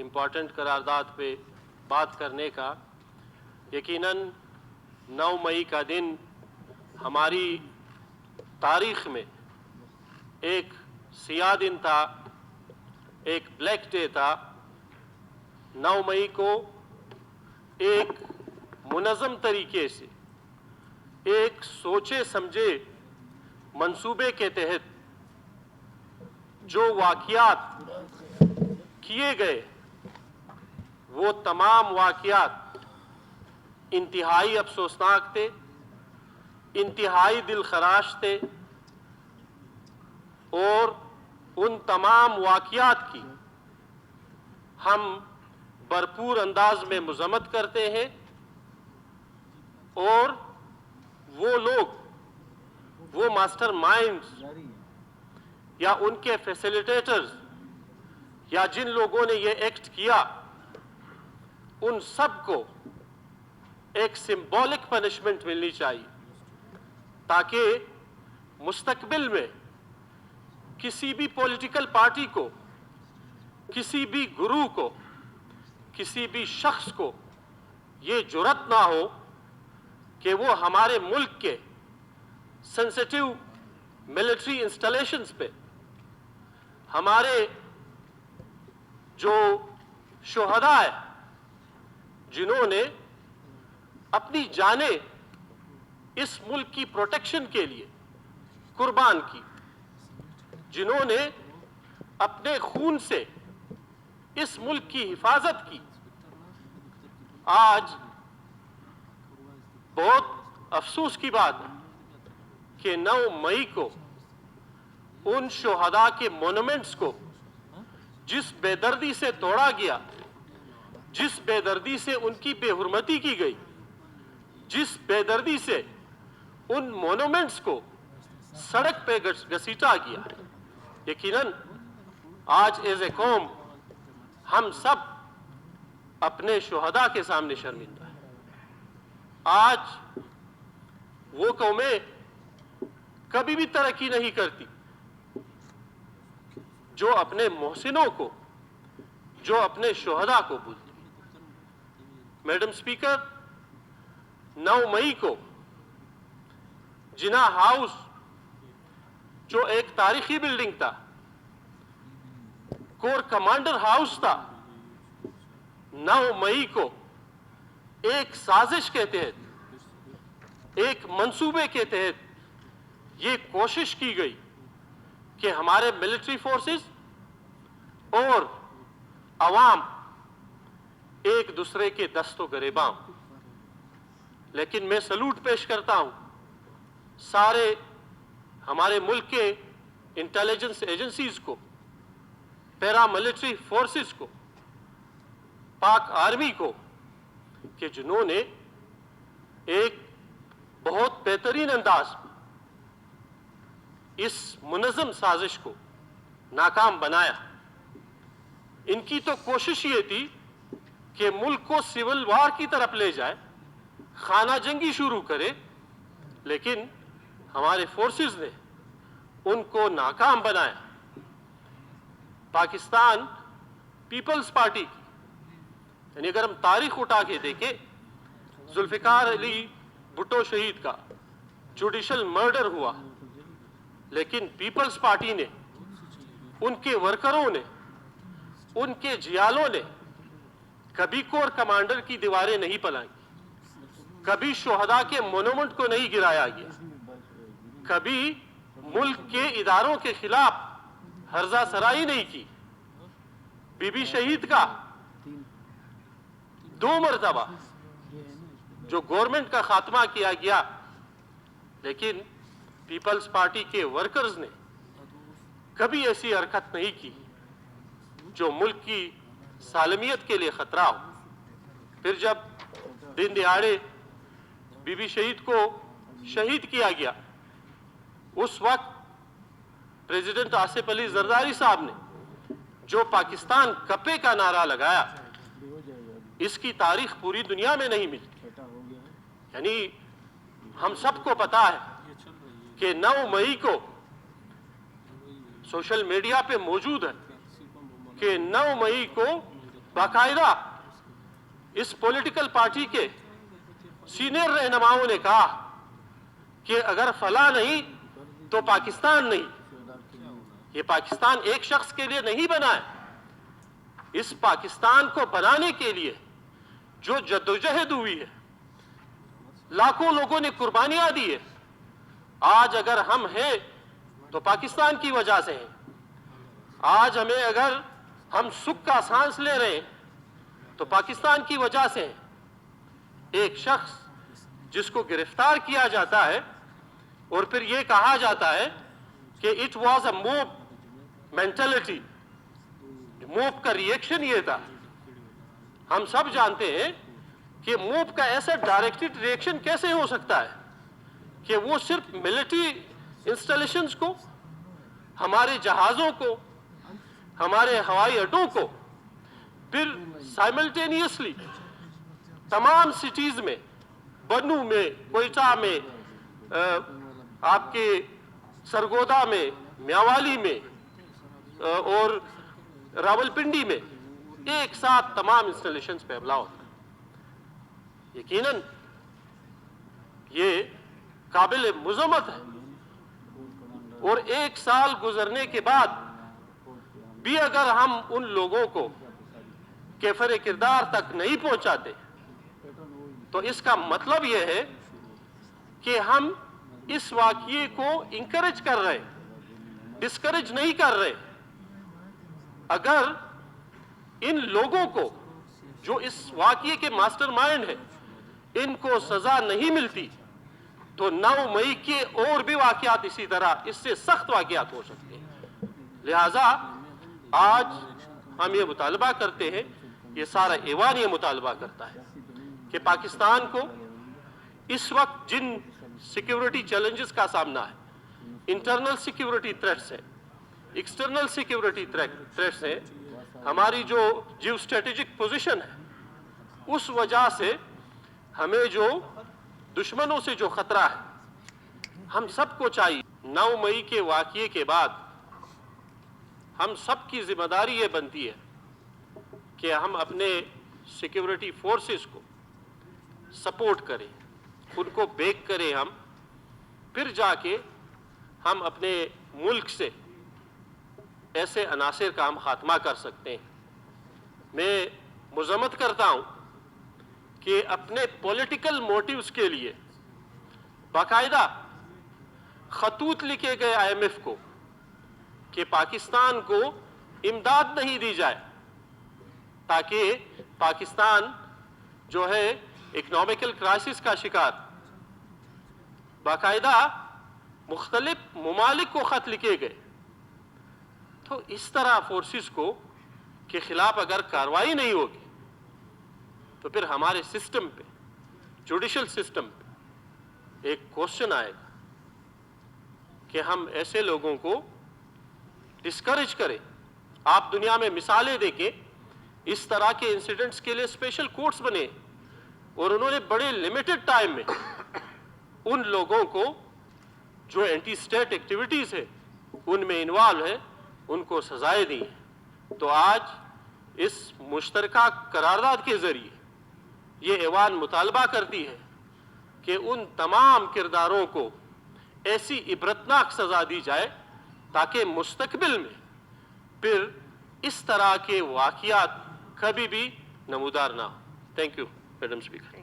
Important करारदाद पे बात करने का। यकीनन 9 मई का दिन हमारी तारीख में एक सियाह दिन था, एक ब्लैक डे था। 9 मई को एक मुनज़्ज़म तरीके से, एक सोचे समझे मंसूबे के तहत जो वाक़ियात किए गए, वो तमाम वाक़ियात इंतहाई अफसोसनाक थे, इंतहाई दिलखराश थे, और उन तमाम वाक़ियात की हम भरपूर अंदाज में मज़म्मत करते हैं। और वो लोग, वो मास्टर माइंड्स या उनके फैसिलिटेटर्स या जिन लोगों ने ये एक्ट किया, उन सब को एक सिंबॉलिक पनिशमेंट मिलनी चाहिए, ताकि मुस्तकबिल में किसी भी पॉलिटिकल पार्टी को, किसी भी गुरु को, किसी भी शख्स को ये जुर्रत ना हो कि वो हमारे मुल्क के सेंसिटिव मिलिट्री इंस्टॉलेशंस पे, हमारे जो शुहदा है जिन्होंने अपनी जानें इस मुल्क की प्रोटेक्शन के लिए कुर्बान की, जिन्होंने अपने खून से इस मुल्क की हिफाजत की, आज बहुत अफसोस की बात है कि 9 मई को उन शुहदा के मोनुमेंट्स को जिस बेदर्दी से तोड़ा गया, जिस बेदर्दी से उनकी बेहुरमती की गई, जिस बेदर्दी से उन मोनुमेंट्स को सड़क पे घसीटा गया, यकीनन आज एज ए कौम हम सब अपने शुहदा के सामने शर्मिंदा है। आज वो कौमें कभी भी तरक्की नहीं करती जो अपने मोहसिनों को, जो अपने शुहदा को भूलती। मैडम स्पीकर, 9 मई को जिना हाउस, जो एक तारीखी बिल्डिंग था, कोर कमांडर हाउस था, 9 मई को एक साजिश के तहत, एक मंसूबे के तहत ये कोशिश की गई कि हमारे मिलिट्री फोर्सेस और अवाम एक दूसरे के दस्तों गिरेबान। लेकिन मैं सलूट पेश करता हूं सारे हमारे मुल्क के इंटेलिजेंस एजेंसीज को, पैरा मिलिट्री फोर्सेस को, पाक आर्मी को, कि जिन्होंने एक बहुत बेहतरीन अंदाज में इस मुनज़्ज़म साजिश को नाकाम बनाया। इनकी तो कोशिश ये थी कि मुल्क को सिविल वार की तरफ ले जाए, खाना जंगी शुरू करे, लेकिन हमारे फोर्सेस ने उनको नाकाम बनाया। पाकिस्तान पीपल्स पार्टी की, यानी अगर हम तारीख उठा के देखें, जुल्फिकार अली भुट्टो शहीद का जुडिशल मर्डर हुआ, लेकिन पीपल्स पार्टी ने, उनके वर्करों ने, उनके जियालों ने कभी कोर कमांडर की दीवारें नहीं पलाई, कभी शुहदा के मोनुमेंट को नहीं गिराया गया, कभी मुल्क के इदारों के खिलाफ हर्जा सराई नहीं की। बीबी शहीद का 2 मरतबा जो गवर्नमेंट का खात्मा किया गया, लेकिन पीपल्स पार्टी के वर्कर्स ने कभी ऐसी हरकत नहीं की जो मुल्क की सालमियत के लिए खतरा हो। फिर जब दिन दिहाड़े बीबी शहीद को शहीद किया गया, उस वक्त प्रेसिडेंट आसिफ अली जरदारी साहब ने जो पाकिस्तान कपे का नारा लगाया, इसकी तारीख पूरी दुनिया में नहीं मिलती। यानी हम सबको पता है कि 9 मई को सोशल मीडिया पे मौजूद है कि 9 मई को बाकायदा इस पॉलिटिकल पार्टी के सीनियर रहनुमाओं ने कहा कि अगर फला नहीं तो पाकिस्तान नहीं। ये पाकिस्तान एक शख्स के लिए नहीं बना है। इस पाकिस्तान को बनाने के लिए जो जद्दोजहद हुई है, लाखों लोगों ने कुर्बानियां दी है, आज अगर हम हैं तो पाकिस्तान की वजह से हैं। आज हमें अगर हम सुख का सांस ले रहे हैं तो पाकिस्तान की वजह से हैं। एक शख्स जिसको गिरफ्तार किया जाता है और फिर यह कहा जाता है कि it was a move mentality, move का रिएक्शन ये था। हम सब जानते हैं कि मूव का ऐसा डायरेक्टेड रिएक्शन कैसे हो सकता है कि वो सिर्फ मिलिट्री इंस्टॉलेशंस को, हमारे जहाज़ों को, हमारे हवाई अड्डों को, फिर साइमल्टेनियसली तमाम सिटीज़ में, बन्नू में, कोयटा में, आपके सरगोदा में, म्यावाली में और रावलपिंडी में एक साथ तमाम इंस्टॉलेशंस पे हमला होता है। यकीनन ये काबिल मुज़म्मत है। और एक साल गुजरने के बाद भी अगर हम उन लोगों को कैफर किरदार तक नहीं पहुंचाते तो इसका मतलब यह है कि हम इस वाक़ये को इंकरेज कर रहे हैं, डिस्करेज नहीं कर रहे। अगर इन लोगों को जो इस वाक़ये के मास्टरमाइंड है इनको सजा नहीं मिलती तो 9 मई के और भी वाक़यात इसी तरह इससे सख्त वाक़यात हो सकते हैं। लिहाजा आज हम ये मुतालबा करते हैं, ये सारा ऐवान ये मुतालबा करता है कि पाकिस्तान को इस वक्त जिन सिक्योरिटी चैलेंजेस का सामना है, इंटरनल सिक्योरिटी थ्रेट्स है, एक्सटर्नल सिक्योरिटी थ्रेट्स है, हमारी जो जियो स्ट्रेटेजिक पोजीशन है, उस वजह से हमें जो दुश्मनों से जो खतरा है, हम सबको चाहिए 9 मई के वाक़ये के बाद हम सब की जिम्मेदारी ये बनती है कि हम अपने सिक्योरिटी फोर्सेस को सपोर्ट करें, उनको बैक करें हम, फिर जाके हम अपने मुल्क से ऐसे अनासिर का हम खात्मा कर सकते हैं। मैं मुज़म्मत करता हूँ कि अपने पॉलिटिकल मोटिव्स के लिए बाकायदा खतूत लिखे गए IMF को कि पाकिस्तान को इमदाद नहीं दी जाए ताकि पाकिस्तान जो है इकोनॉमिकल क्राइसिस का शिकार। बाकायदा मुख्तलिफ ममालिक को खत लिखे गए। तो इस तरह फोर्सेस को के खिलाफ अगर कार्रवाई नहीं होगी तो फिर हमारे सिस्टम पे, जुडिशल सिस्टम पे एक क्वेश्चन आएगा कि हम ऐसे लोगों को डिस्करेज करें। आप दुनिया में मिसालें देखें, इस तरह के इंसिडेंट्स के लिए स्पेशल कोर्ट्स बने और उन्होंने बड़े लिमिटेड टाइम में उन लोगों को जो एंटी स्टेट एक्टिविटीज़ है उनमें इन्वॉल्व है उनको सजाएं दी हैं। तो आज इस मुश्तरका करारदाद के ज़रिए ये ऐवान मुतालबा करती है कि उन तमाम किरदारों को ऐसी इबरतनाक सज़ा दी जाए ताकि मुस्तकबिल में फिर इस तरह के वाक़यात कभी भी नमूदार ना हो। Thank you madam speaker.